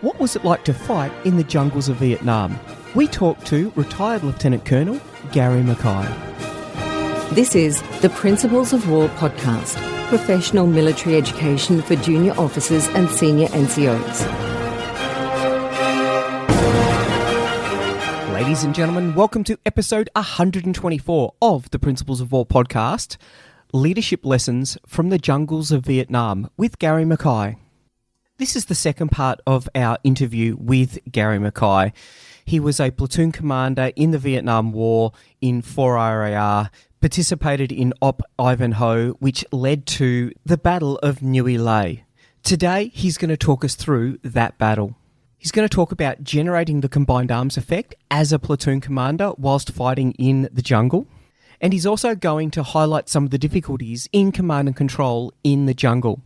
What was it like to fight in the jungles of Vietnam? We talked to retired Lieutenant Colonel Gary McKay. This is the Principles of War podcast, professional military education for junior officers and senior NCOs. Ladies and gentlemen, welcome to episode 124 of the Principles of War podcast, Leadership Lessons from the Jungles of Vietnam with Gary McKay. This is the second part of our interview with Gary McKay. He was a platoon commander in the Vietnam War in 4RAR, participated in Op Ivanhoe, which led to the Battle of Nui. Today, he's going to talk us through that battle. He's going to talk about generating the combined arms effect as a platoon commander whilst fighting in the jungle. And he's also going to highlight some of the difficulties in command and control in the jungle.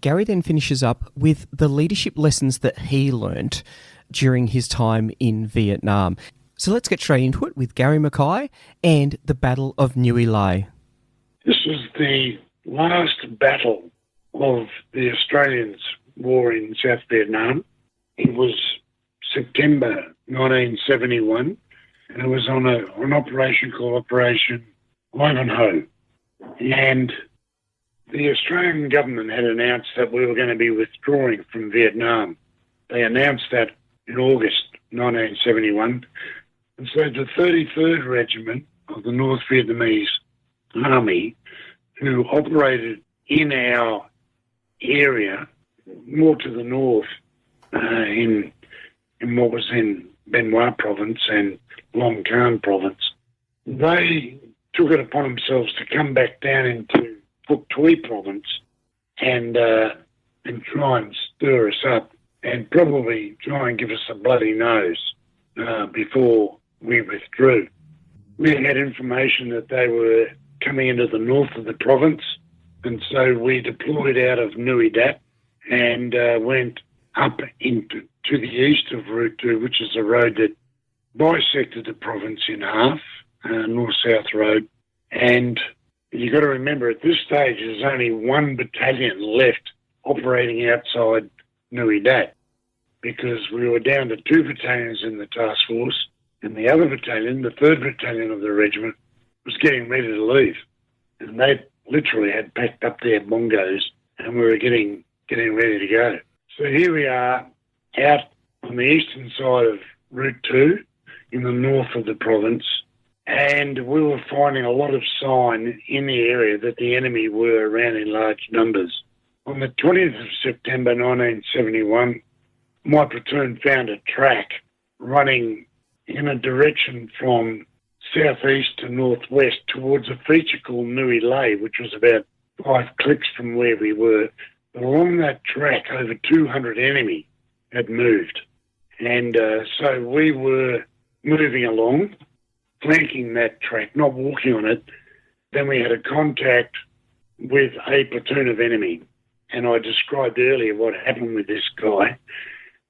Gary then finishes up with the leadership lessons that he learned during his time in Vietnam. So let's get straight into it with Gary McKay and the Battle of Nui. This was the last battle of the Australians' war in South Vietnam. It was September 1971, and it was on an operation called Operation Ivanhoe. And the Australian government had announced that we were going to be withdrawing from Vietnam. They announced that in August 1971. And so the 33rd Regiment of the North Vietnamese Army, who operated in our area, more to the north, in what was in Bien Hoa Province and Long Can Province, they took it upon themselves to come back down into Phuoc Tuy Province and try and stir us up and probably try and give us a bloody nose before we withdrew. We had information that they were coming into the north of the province, and so we deployed out of Nui Dat and went up into to the east of Route 2, which is a road that bisected the province in half, north-south road. And you've got to remember, at this stage, there's only one battalion left operating outside Nui Dat, because we were down to two battalions in the task force, and the other battalion, the 3rd Battalion of the regiment, was getting ready to leave. And they literally had packed up their bongos, and we were getting ready to go. So here we are, out on the eastern side of Route 2, in the north of the province, and we were finding a lot of sign in the area that the enemy were around in large numbers. On the 20th of September 1971, my platoon found a track running in a direction from southeast to northwest towards a feature called Nui Lay, which was about 5 clicks from where we were. But along that track, over 200 enemy had moved. And so we were moving along, flanking that track, not walking on it. Then we had a contact with a platoon of enemy. And I described earlier what happened with this guy.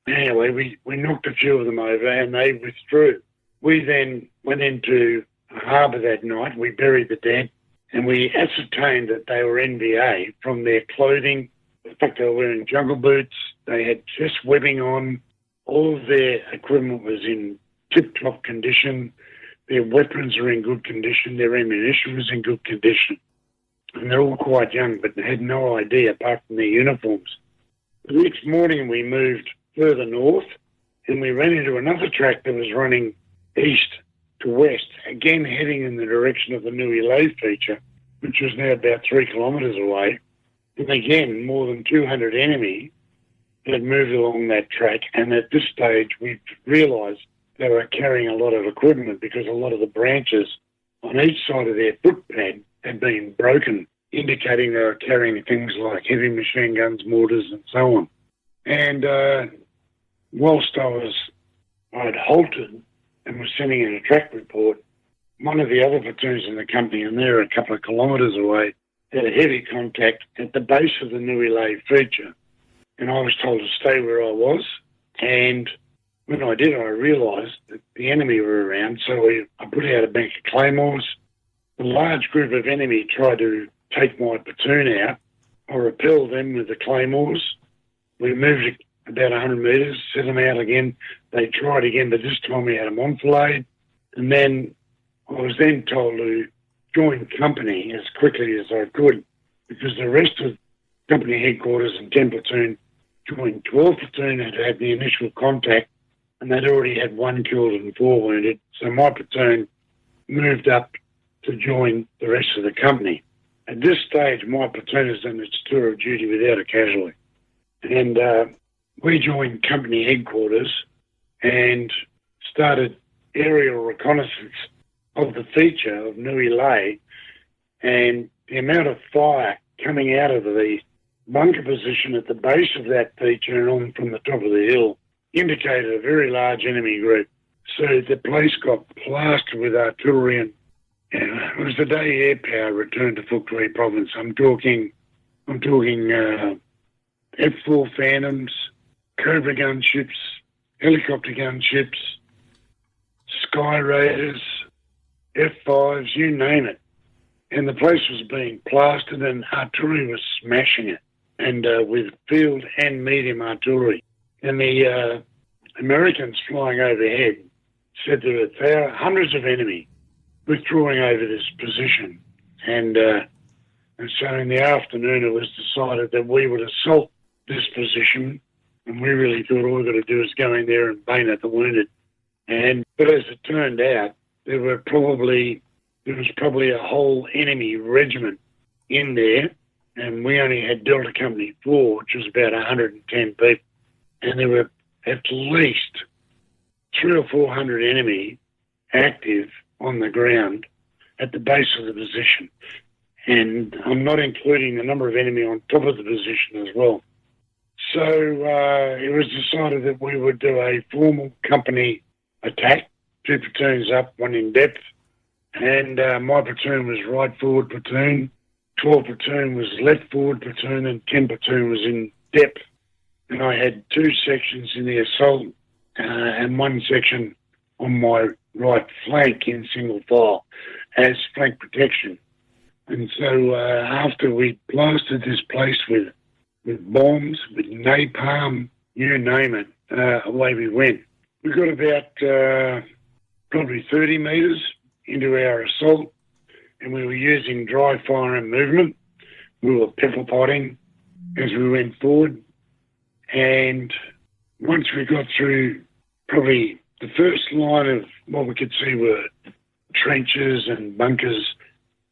Anyway, we knocked a few of them over and they withdrew. We then went into a harbour that night. We buried the dead and we ascertained that they were NVA from their clothing. In fact, they were wearing jungle boots. They had chest webbing on. All of their equipment was in tip-top condition. Their weapons were in good condition. Their ammunition was in good condition. And they're all quite young, but they had no ID apart from their uniforms. The next morning we moved further north and we ran into another track that was running east to west, again heading in the direction of the Nui Lay feature, which was now about 3 kilometres away. And again, more than 200 enemy had moved along that track. And at this stage, we realised they were carrying a lot of equipment because a lot of the branches on each side of their footpad had been broken, indicating they were carrying things like heavy machine guns, mortars, and so on. And whilst I'd halted and was sending in a track report, one of the other platoons in the company, and they're a couple of kilometres away, had a heavy contact at the base of the Nui Lay feature. And I was told to stay where I was. And when I did, I realised that the enemy were around. So I put out a bank of claymores. A large group of enemy tried to take my platoon out. I repelled them with the claymores. We moved about 100 metres, set them out again. They tried again, but this time we had them enfilade. And then I was then told to join company as quickly as I could, because the rest of company headquarters and 10 platoon joined. 12 platoon had had the initial contact, and they'd already had 1 killed and 4 wounded. So my platoon moved up to join the rest of the company. At this stage, my platoon has done its tour of duty without a casualty. And we joined company headquarters and started aerial reconnaissance of the feature of Nui Lay, and the amount of fire coming out of the bunker position at the base of that feature and on from the top of the hill indicated a very large enemy group. So the place got plastered with artillery, and it was the day air power returned to Fukui province. I'm talking F4 Phantoms, Cobra gunships, helicopter gunships, Sky Raiders, F5s, you name it. And the place was being plastered and artillery was smashing it, and with field and medium artillery. And the Americans flying overhead said there were hundreds of enemy withdrawing over this position. And so in the afternoon it was decided that we would assault this position, and we really thought all we got to do is go in there and bayonet the wounded. But as it turned out, there was probably a whole enemy regiment in there, and we only had Delta Company 4, which was about 110 people, and there were at least 300 or 400 enemy active on the ground at the base of the position. And I'm not including the number of enemy on top of the position as well. So it was decided that we would do a formal company attack, 2 platoons up, 1 in depth, and my platoon was right forward platoon, 12 platoon was left forward platoon, and 10 platoon was in depth. And I had 2 sections in the assault and 1 section on my right flank in single file as flank protection. And so after we blasted this place with bombs, with napalm, you name it, away we went. We got about probably 30 metres into our assault, and we were using dry fire and movement. We were pepper potting as we went forward. And once we got through probably the first line of what we could see were trenches and bunkers,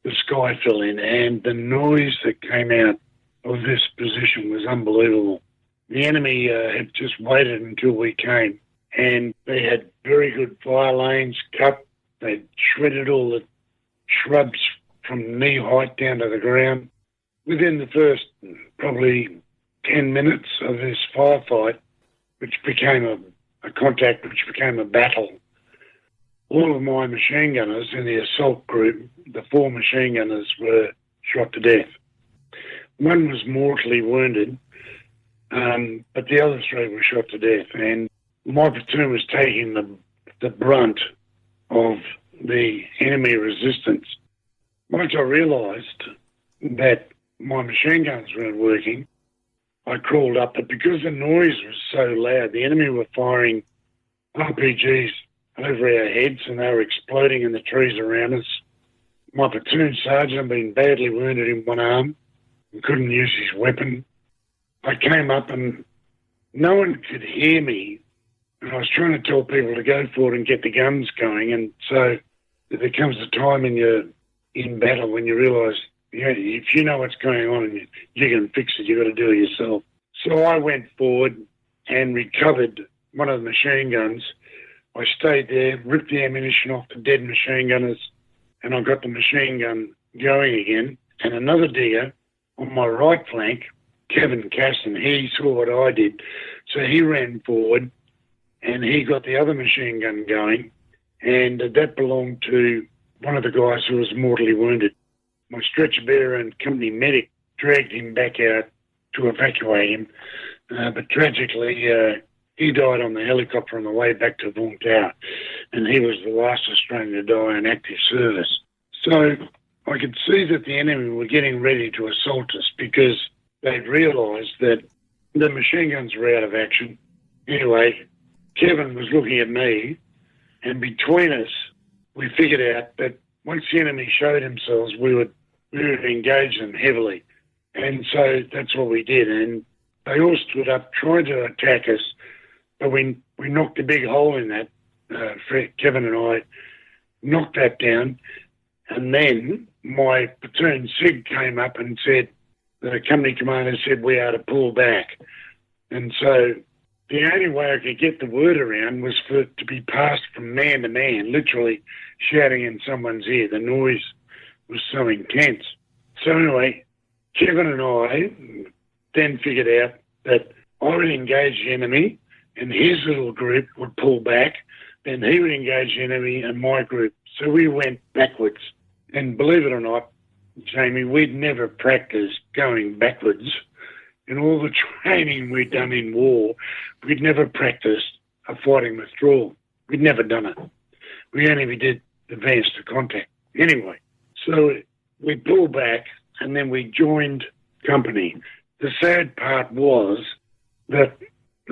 the sky fell in, and the noise that came out of this position was unbelievable. The enemy had just waited until we came, and they had very good fire lanes cut. They'd shredded all the shrubs from knee height down to the ground. Within the first probably 10 minutes of this firefight, which became a contact, which became a battle, all of my machine gunners in the assault group, the 4 machine gunners, were shot to death. 1 was mortally wounded, but the other 3 were shot to death. And my platoon was taking the brunt of the enemy resistance. Once I realised that my machine guns weren't working, I crawled up, but because the noise was so loud, the enemy were firing RPGs over our heads and they were exploding in the trees around us. My platoon sergeant had been badly wounded in one arm and couldn't use his weapon. I came up and no one could hear me, and I was trying to tell people to go forward and get the guns going. And so there comes a time in battle when you realise, if you know what's going on and you can fix it, you've got to do it yourself. So I went forward and recovered one of the machine guns. I stayed there, ripped the ammunition off the dead machine gunners, and I got the machine gun going again. And another digger on my right flank, Kevin Caston, he saw what I did. So he ran forward and he got the other machine gun going, and that belonged to one of the guys who was mortally wounded. My stretcher bearer and company medic dragged him back out to evacuate him, but tragically he died on the helicopter on the way back to Vung Tau, and he was the last Australian to die in active service. So I could see that the enemy were getting ready to assault us because they'd realised that The machine guns were out of action. Anyway, Kevin was looking at me, and between us, we figured out that once the enemy showed themselves, we would engage them heavily. And so that's what we did. And they all stood up trying to attack us, but we knocked a big hole in that. Kevin and I knocked that down. And then my platoon SIG came up and said, the company commander said we are to pull back. And so the only way I could get the word around was for it to be passed from man to man, literally shouting in someone's ear. The noise was so intense. So anyway, Kevin and I then figured out that I would engage the enemy and his little group would pull back. Then he would engage the enemy and my group. So we went backwards. And believe it or not, Jamie, we'd never practiced going backwards. In all the training we'd done in war, we'd never practiced a fighting withdrawal. We'd never done it. We only did advance to contact. Anyway, so we pulled back and then we joined company. The sad part was that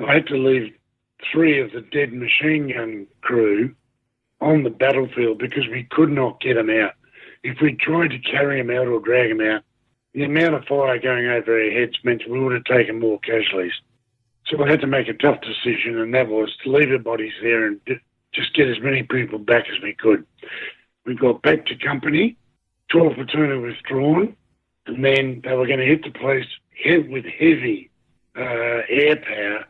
I had to leave 3 of the dead machine gun crew on the battlefield because we could not get them out. If we tried to carry them out or drag them out, the amount of fire going over our heads meant we would have taken more casualties. So I had to make a tough decision, and that was to leave the bodies there and just get as many people back as we could. We got back to company, 12 platoon had withdrawn, and then they were going to hit the place with heavy air power,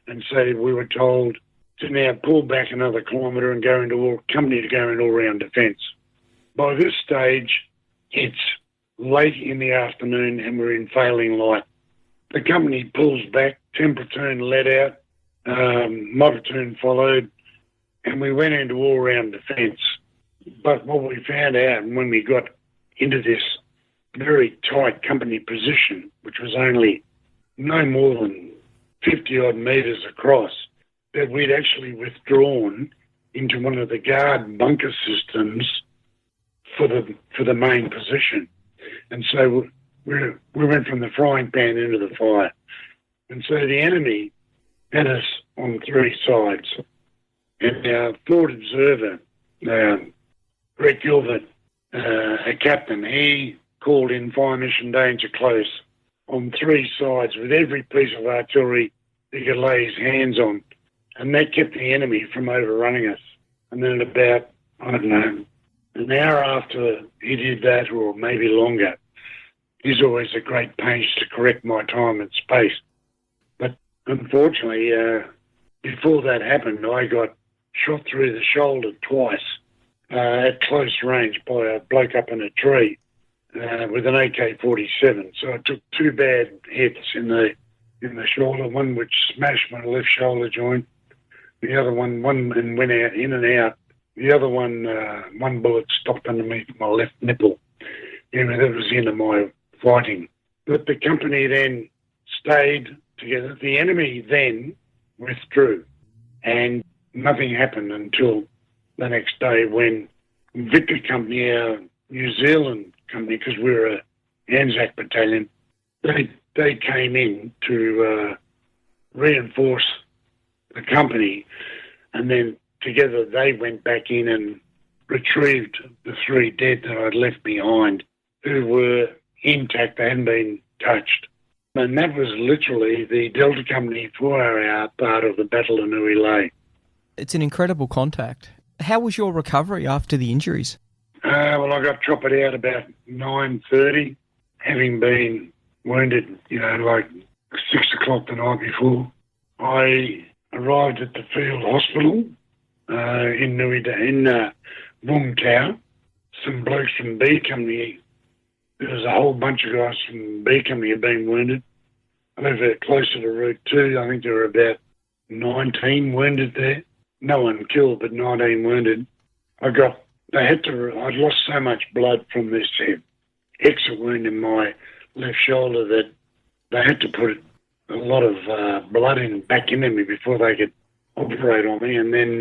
and so we were told to now pull back another kilometre and go into company to go into all-round defence. By this stage, it's late in the afternoon and we're in failing light. The company pulls back, 10 platoon led out, my platoon followed, and we went into all-round defence. But what we found out when we got into this very tight company position, which was only no more than 50-odd metres across, that we'd actually withdrawn into one of the guard bunker systems for the main position. And so we went from the frying pan into the fire. And so the enemy had us on 3 sides. And our third observer, Brett Gilbert, a captain, he called in fire mission danger close on 3 sides with every piece of artillery he could lay his hands on. And that kept the enemy from overrunning us. And then at about, I don't know, an hour after he did that, or maybe longer, he's always a great pains to correct my time and space. But unfortunately, before that happened, I got shot through the shoulder twice at close range by a bloke up in a tree with an AK-47. So I took 2 bad hits in the shoulder, one which smashed my left shoulder joint, the other one and went out in and out. The other one bullet stopped underneath my left nipple. You know, that was the end of my fighting. But the company then stayed together. The enemy then withdrew, and nothing happened until the next day when Victor Company, our New Zealand company, because we were a Anzac battalion, they came in to reinforce the company, and then together they went back in and retrieved the 3 dead that I'd left behind, who were intact, they hadn't been touched. And that was literally the Delta Company 4-hour part of the Battle of Nui lay. It's an incredible contact. How was your recovery after the injuries? Well, I got choppered out about 9:30, having been wounded, like 6 o'clock the night before. I arrived at the field hospital in Nui, in Vung Tau. Some blokes from B Company, there was a whole bunch of guys from B Company had been wounded. Over closer to Route 2, I think there were about 19 wounded there. No one killed, but 19 wounded. I'd lost so much blood from this exit wound in my left shoulder that they had to put a lot of blood back into me before they could operate on me. And then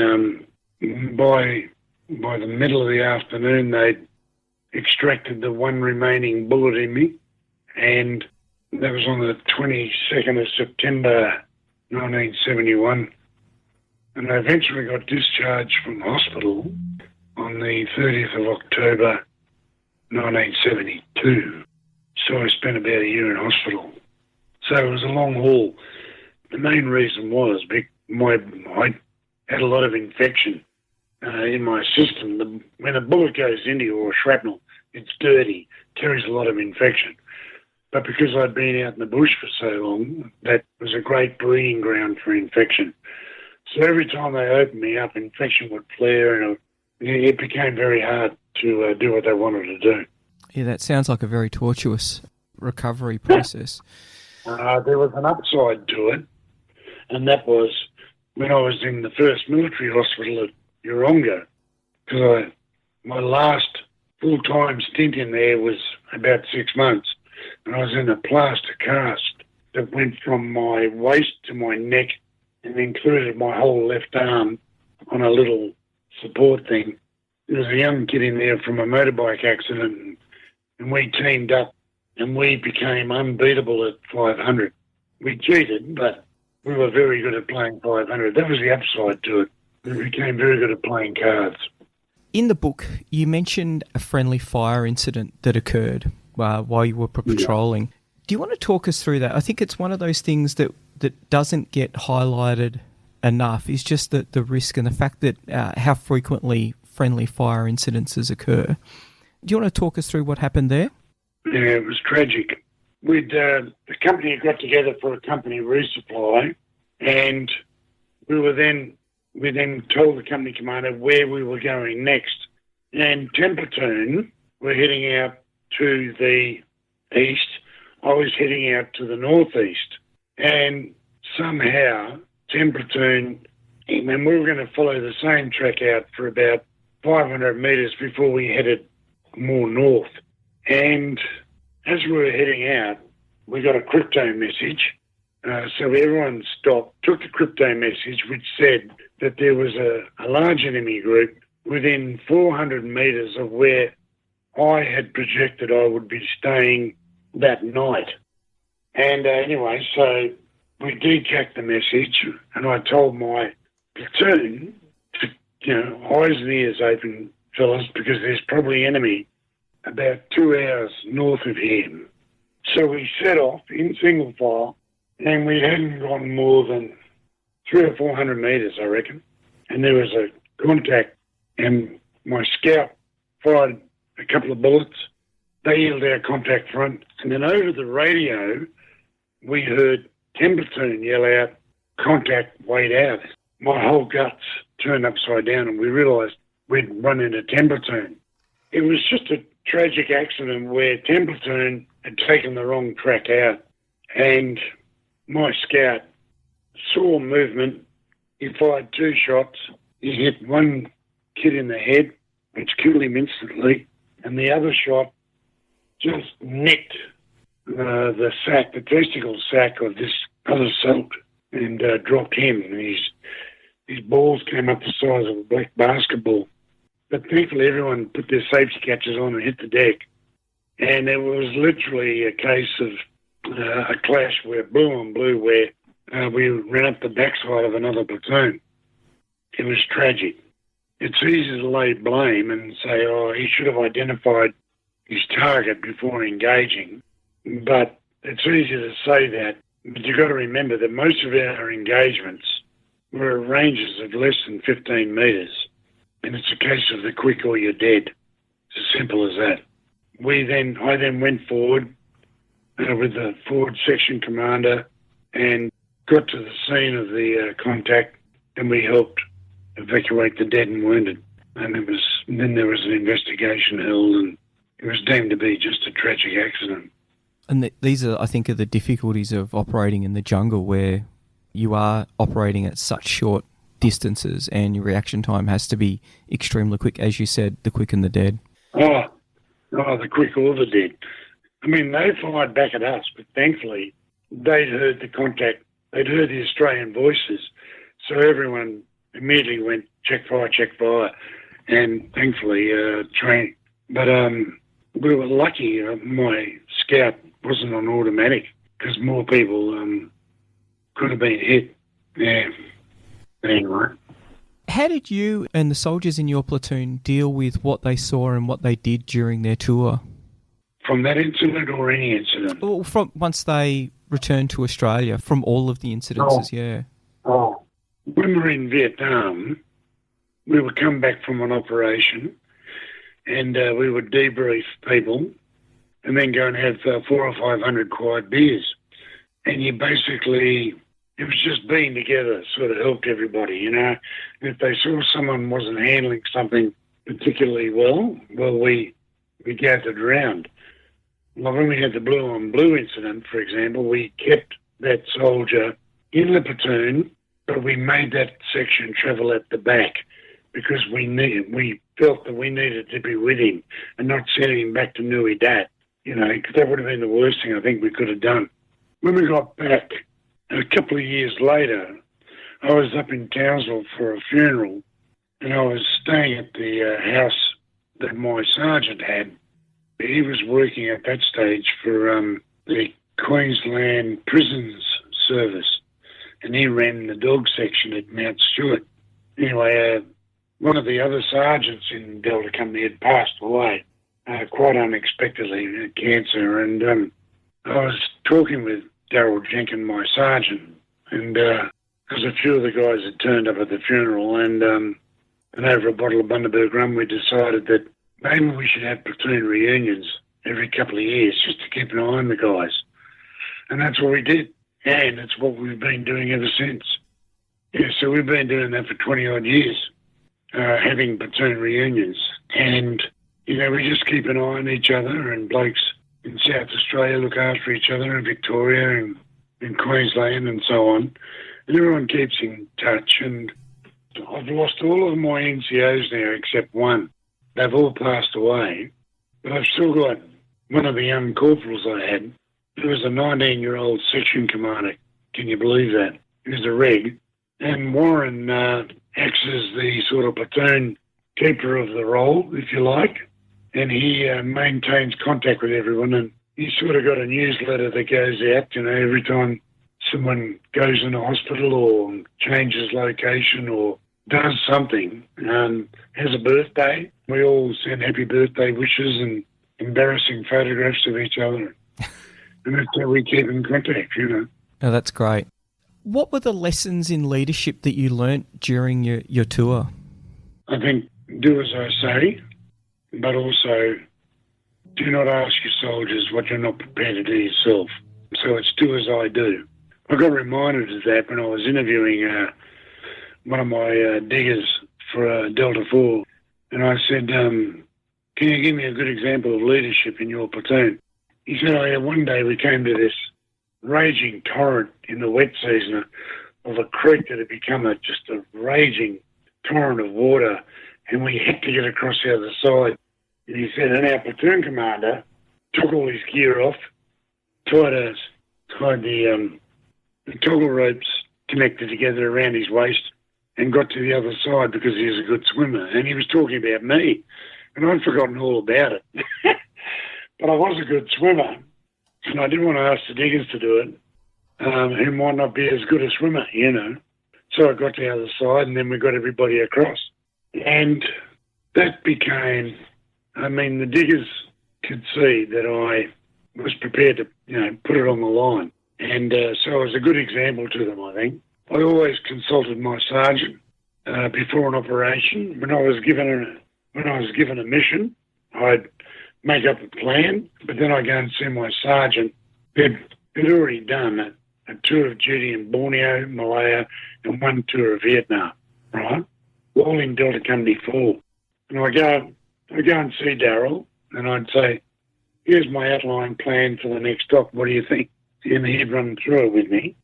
by the middle of the afternoon, they'd extracted the one remaining bullet in me, and That was on the 22nd of September 1971. And I eventually got discharged from hospital on the 30th of October 1972. So I spent about a year in hospital. So it was a long haul. The main reason was I had a lot of infection in my system. When a bullet goes into you or shrapnel, it's dirty, carries a lot of infection. But because I'd been out in the bush for so long, that was a great breeding ground for infection. So every time they opened me up, infection would flare, and it became very hard to do what they wanted to do. Yeah, that sounds like a very tortuous recovery process. There was an upside to it, and that was when I was in the first military hospital at Yeronga, because my last full-time stint in there was about 6 months, and I was in a plaster cast that went from my waist to my neck and included my whole left arm on a little support thing. There was a young kid in there from a motorbike accident, and we teamed up, and we became unbeatable at 500. We cheated, but we were very good at playing 500. That was the upside to it. We became very good at playing cards. In the book, you mentioned a friendly fire incident that occurred while you were patrolling. Yeah. Do you want to talk us through that? I think it's one of those things that doesn't get highlighted enough, is just the risk and the fact that how frequently friendly fire incidences occur. Do you want to talk us through what happened there? Yeah, it was tragic. The company had got together for a company resupply, and we then told the company commander where we were going next. And 10 Platoon were heading out to the east. I was heading out to the northeast. And somehow 10 Platoon, and we were going to follow the same track out for about 500 metres before we headed more north. And as we were heading out, we got a crypto message. So everyone stopped, took the crypto message, which said that there was a large enemy group within 400 metres of where I had projected I would be staying that night. And anyway, so we decacked the message, and I told my platoon to, eyes and ears open, fellas, because there's probably enemy about 2 hours north of here. So we set off in single file, and we hadn't gone more than 300 or 400 metres, I reckon. And there was a contact, and my scout fired a couple of bullets. They yelled our contact front, and then over the radio, we heard 10 Platoon yell out, contact, wait out. My whole guts turned upside down, and we realised we'd run into 10 Platoon. It was just a tragic accident where 10 Platoon had taken the wrong track out, and my scout saw movement. He fired 2 shots. He hit one kid in the head, which killed him instantly, and the other shot just nicked the testicle sac of this other salt, and dropped him. His balls came up the size of a black basketball. But thankfully everyone put their safety catches on and hit the deck. And it was literally a case of a clash where blue on blue, where we ran up the backside of another platoon. It was tragic. It's easy to lay blame and say, oh, he should have identified his target before engaging. But it's easy to say that. But you've got to remember that most of our engagements were at ranges of less than 15 metres. And it's a case of the quick or you're dead. It's as simple as that. I then went forward with the forward section commander and got to the scene of the contact, and we helped evacuate the dead and wounded. And then there was an investigation held, and it was deemed to be just a tragic accident. And these are, I think, are the difficulties of operating in the jungle, where you are operating at such short distances and your reaction time has to be extremely quick, as you said, the quick and the dead. Oh, the quick or the dead. I mean, they fired back at us, but thankfully they'd heard the contact, they'd heard the Australian voices, so everyone immediately went, check fire, and thankfully trained. But we were lucky, my scout wasn't on automatic. because more people could have been hit. Yeah. Anyway. How did you and the soldiers in your platoon deal with what they saw and what they did during their tour? From that incident or any incident? Well, from once they returned to Australia, from all of the incidences, yeah. Oh. When we were in Vietnam, we would come back from an operation and we would debrief people and then go and have 400 or 500 quiet beers. And you basically, it was just being together sort of helped everybody, you know. And if they saw someone wasn't handling something particularly well, we gathered around. Like when we had the blue on blue incident, for example, we kept that soldier in the platoon, but we made that section travel at the back because we felt that we needed to be with him and not sending him back to Nui Dat, you know, because that would have been the worst thing I think we could have done. When we got back, a couple of years later, I was up in Townsville for a funeral and I was staying at the house that my sergeant had. He was working at that stage for the Queensland Prisons Service and he ran the dog section at Mount Stewart. Anyway, one of the other sergeants in Delta Company had passed away quite unexpectedly, cancer, and I was talking with Darryl Jenkins, my sergeant, and because a few of the guys had turned up at the funeral, and over a bottle of Bundaberg rum, we decided that maybe we should have platoon reunions every couple of years just to keep an eye on the guys. And that's what we did, and it's what we've been doing ever since. Yeah, so we've been doing that for 20-odd years, having platoon reunions. And, you know, we just keep an eye on each other, and blokes in South Australia look after each other, in Victoria and in Queensland and so on. And everyone keeps in touch. And I've lost all of my NCOs now except one. They've all passed away. But I've still got one of the young corporals I had. He was a 19-year-old section commander. Can you believe that? He was a reg. And Warren acts as the sort of platoon keeper of the role, if you like. And he maintains contact with everyone, and he's sort of got a newsletter that goes out, you know, every time someone goes in a hospital or changes location or does something, has a birthday. We all send happy birthday wishes and embarrassing photographs of each other. And that's how we keep in contact, you know. Oh, that's great. What were the lessons in leadership that you learnt during your tour? I think do as I say, but also do not ask your soldiers what you're not prepared to do yourself. So it's do as I do. I got reminded of that when I was interviewing one of my diggers for Delta 4, and I said, can you give me a good example of leadership in your platoon? He said, oh yeah, one day we came to this raging torrent in the wet season of a creek that had become just a raging torrent of water, and we had to get across the other side. And he said, and our platoon commander took all his gear off, tied the toggle ropes connected together around his waist and got to the other side because he was a good swimmer. And he was talking about me, and I'd forgotten all about it. But I was a good swimmer, and I didn't want to ask the diggers to do it, who might not be as good a swimmer, you know. So I got to the other side, and then we got everybody across. And that became, I mean, the diggers could see that I was prepared to, you know, put it on the line. And so it was a good example to them, I think. I always consulted my sergeant before an operation. When I was given a mission, I'd make up a plan, but then I'd go and see my sergeant. They'd already done a tour of duty in Borneo, Malaya, and one tour of Vietnam, right? All in Delta Company 4. And I go and see Darryl, and I'd say, here's my outline plan for the next stop. What do you think? And he'd run through it with me.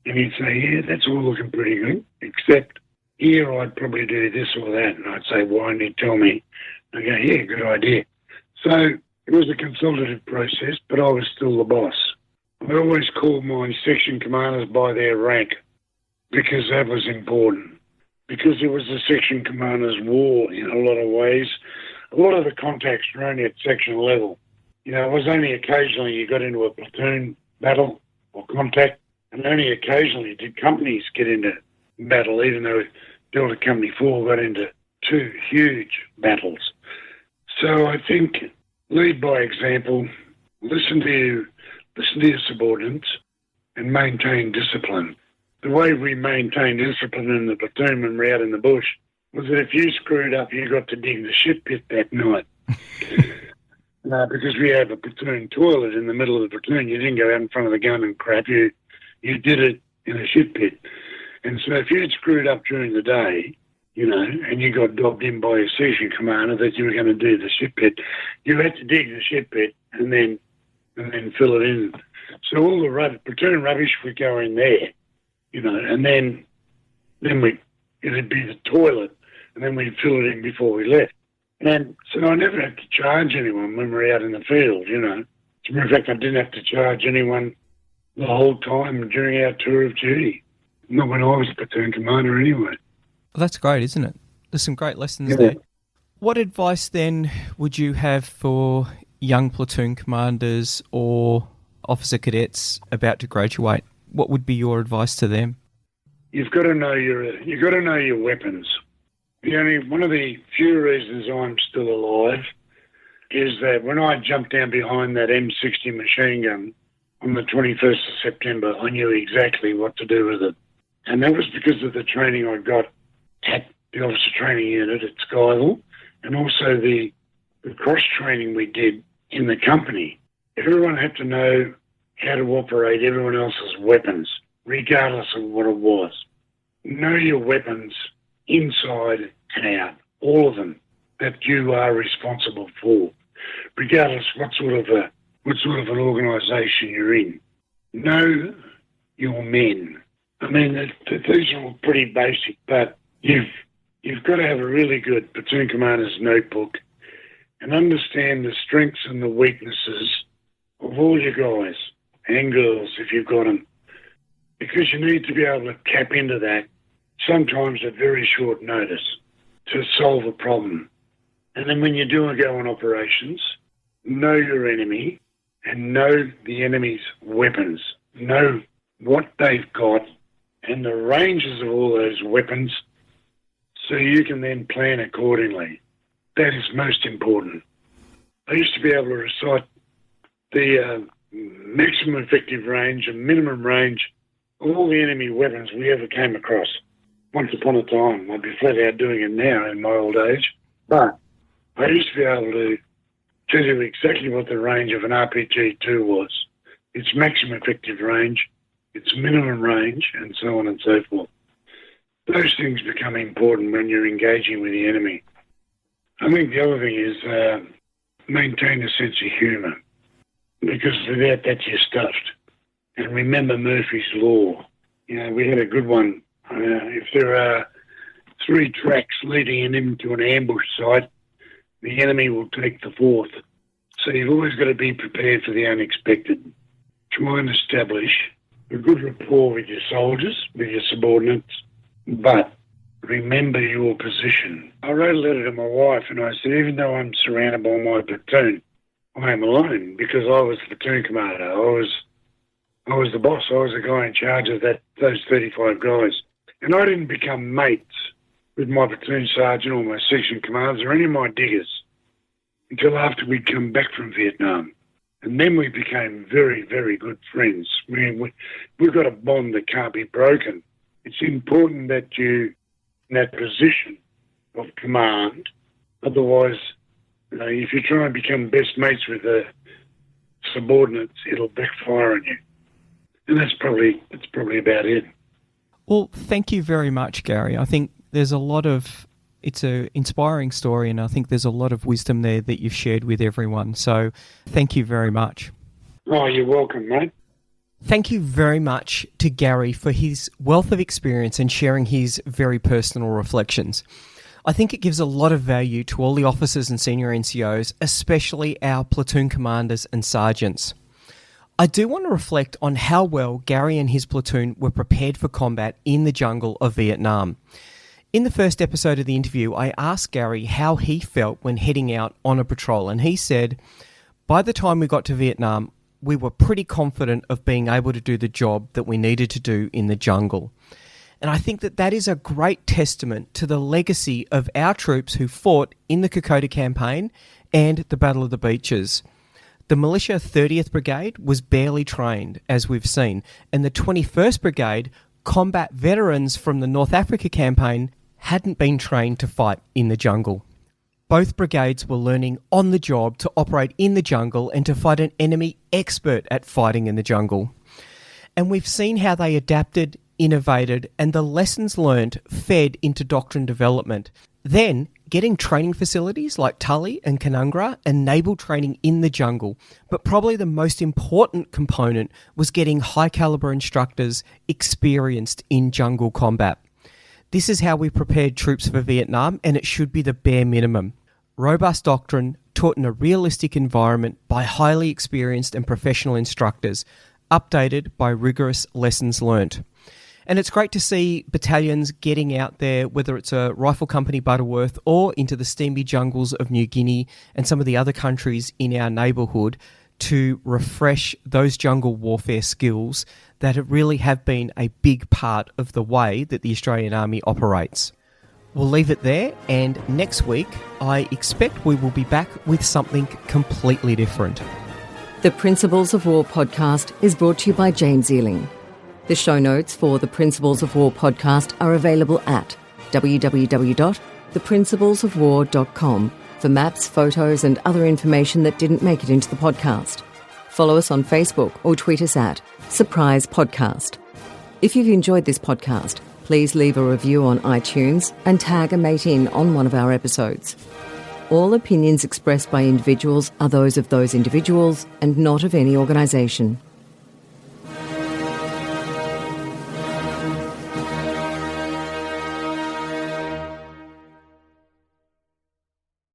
And he'd say, yeah, that's all looking pretty good, except here I'd probably do this or that. And I'd say, why? And he'd tell me. I go, yeah, good idea. So it was a consultative process, but I was still the boss. I always called my section commanders by their rank because that was important. Because it was a section commander's war in a lot of ways. A lot of the contacts were only at section level. You know, it was only occasionally you got into a platoon battle or contact, and only occasionally did companies get into battle, even though Delta Company 4 got into 2 huge battles. So I think lead by example, listen to your subordinates, and maintain discipline. The way we maintained discipline in the platoon when we were out in the bush was that if you screwed up, you got to dig the shit pit that night. Because we have a platoon toilet in the middle of the platoon. You didn't go out in front of the gun and crap. You did it in a shit pit. And so if you'd screwed up during the day, and you got dobbed in by your section commander that you were going to do the shit pit, you had to dig the shit pit and then fill it in. So all the platoon rubbish would go in there, and then it'd be the toilet, and then we'd fill it in before we left. And so I never had to charge anyone when we were out in the field, As a matter of fact, I didn't have to charge anyone the whole time during our tour of duty. Not when I was a platoon commander anyway. Well, that's great, isn't it? There's some great lessons there. What advice then would you have for young platoon commanders or officer cadets about to graduate? What would be your advice to them? You've got to know your weapons. One of the few reasons I'm still alive is that when I jumped down behind that M60 machine gun on the 21st of September, I knew exactly what to do with it. And that was because of the training I got at the officer training unit at Skyville, and also the cross-training we did in the company. Everyone had to know how to operate everyone else's weapons, regardless of what it was. Know your weapons inside and out, all of them, that you are responsible for, regardless what sort of an organisation you're in. Know your men. I mean, these are all pretty basic, but you've got to have a really good platoon commander's notebook and understand the strengths and the weaknesses of all your guys and girls if you've got them, because you need to be able to tap into that sometimes at very short notice to solve a problem. And then when you do go on operations, know your enemy and know the enemy's weapons. Know what they've got and the ranges of all those weapons so you can then plan accordingly. That is most important. I used to be able to recite the maximum effective range and minimum range of all the enemy weapons we ever came across. Once upon a time, I'd be flat out doing it now in my old age, but I used to be able to tell you exactly what the range of an RPG-2 was, its maximum effective range, its minimum range, and so on and so forth. Those things become important when you're engaging with the enemy. I think the other thing is maintain a sense of humour, because without that you're stuffed. And remember Murphy's Law. We had a good one. If there are 3 tracks leading into an ambush site, the enemy will take the 4th. So you've always got to be prepared for the unexpected. Try and establish a good rapport with your soldiers, with your subordinates, but remember your position. I wrote a letter to my wife and I said, even though I'm surrounded by my platoon, I am alone because I was the platoon commander. I was the boss. I was the guy in charge of those 35 guys. And I didn't become mates with my platoon sergeant or my section commanders or any of my diggers until after we'd come back from Vietnam. And then we became very, very good friends. We've got a bond that can't be broken. It's important that you, in that position of command, otherwise, if you try and become best mates with the subordinates, it'll backfire on you. And that's probably about it. Well, thank you very much, Gary. I think there's it's an inspiring story, and I think there's a lot of wisdom there that you've shared with everyone. So thank you very much. Oh, you're welcome, mate. Thank you very much to Gary for his wealth of experience and sharing his very personal reflections. I think it gives a lot of value to all the officers and senior NCOs, especially our platoon commanders and sergeants. I do want to reflect on how well Gary and his platoon were prepared for combat in the jungle of Vietnam. In the first episode of the interview, I asked Gary how he felt when heading out on a patrol, and he said, by the time we got to Vietnam, we were pretty confident of being able to do the job that we needed to do in the jungle. And I think that that is a great testament to the legacy of our troops who fought in the Kokoda campaign and the Battle of the Beaches. The militia 30th Brigade was barely trained, as we've seen, and the 21st Brigade, combat veterans from the North Africa campaign, hadn't been trained to fight in the jungle. Both brigades were learning on the job to operate in the jungle and to fight an enemy expert at fighting in the jungle. And we've seen how they adapted, innovated, and the lessons learned fed into doctrine development. Then, getting training facilities like Tully and Canungra enabled training in the jungle, but probably the most important component was getting high caliber instructors experienced in jungle combat. This is how we prepared troops for Vietnam, and it should be the bare minimum. Robust doctrine taught in a realistic environment by highly experienced and professional instructors, updated by rigorous lessons learnt. And it's great to see battalions getting out there, whether it's a Rifle Company Butterworth or into the steamy jungles of New Guinea and some of the other countries in our neighbourhood, to refresh those jungle warfare skills that really have been a big part of the way that the Australian Army operates. We'll leave it there, and next week I expect we will be back with something completely different. The Principles of War podcast is brought to you by James Ealing. The show notes for the Principles of War podcast are available at www.theprinciplesofwar.com for maps, photos and other information that didn't make it into the podcast. Follow us on Facebook or tweet us at Surprise Podcast. If you've enjoyed this podcast, please leave a review on iTunes and tag a mate in on one of our episodes. All opinions expressed by individuals are those of those individuals and not of any organisation.